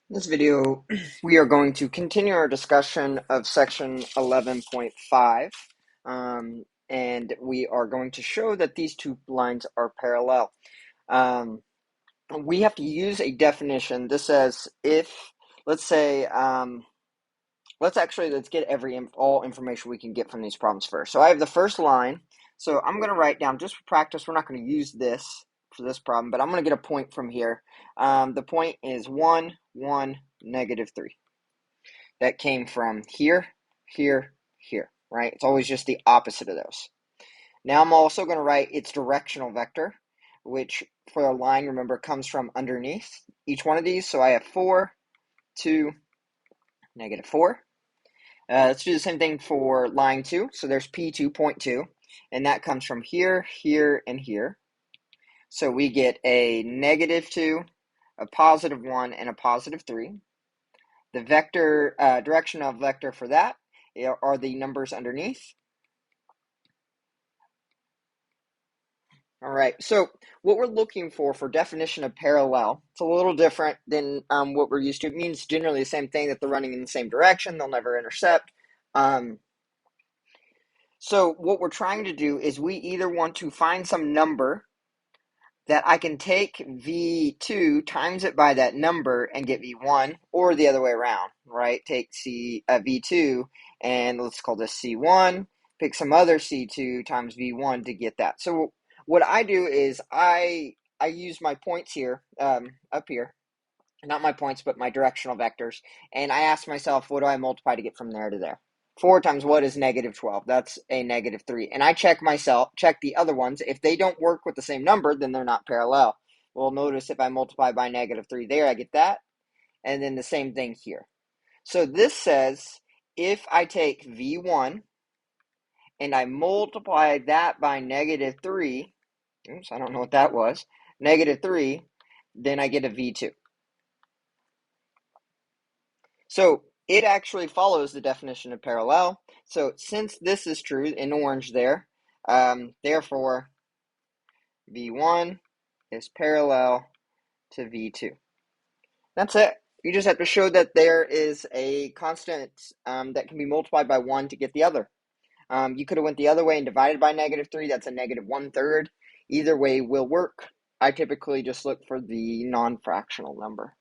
In this video, we are going to continue our discussion of section 11.5, and we are going to show that these two lines are parallel. We have to use a definition. This says if, let's say, let's get all information we can get from these problems first. So I have the first line. So I'm going to write down, just for practice, we're not going to use this for this problem, but I'm going to get a point from here. The point is 1, 1, -3. That came from here, here, here, right? It's always just the opposite of those. Now I'm also going to write its directional vector, which for a line, remember, comes from underneath each one of these. So I have 4, 2, -4. Let's do the same thing for line 2. So there's P2, point 2, and that comes from here, here, and here. So we get a -2, a +1, and a +3. The vector, directional vector for that are the numbers underneath. All right, so what we're looking for definition of parallel, it's a little different than what we're used to. It means generally the same thing, that they're running in the same direction, they'll never intercept. So what we're trying to do is we either want to find some number that I can take V2, times it by that number, and get V1, or the other way around, right? Take V2, and let's call this C1, pick some other C2 times V1 to get that. So what I do is I use my points here, up here, not my points, but my directional vectors, and I ask myself, what do I multiply to get from there to there? 4 times what is -12? That's a -3. And I check the other ones. If they don't work with the same number, then they're not parallel. Well, notice if I multiply by -3 there, I get that. And then the same thing here. So this says if I take V1 and I multiply that by -3, oops, I don't know what that was, -3, then I get a V2. So it actually follows the definition of parallel. So since this is true in orange there, therefore V1 is parallel to V2. That's it. You just have to show that there is a constant that can be multiplied by 1 to get the other. You could have went the other way and divided by -3. That's a -1/3. Either way will work. I typically just look for the non-fractional number.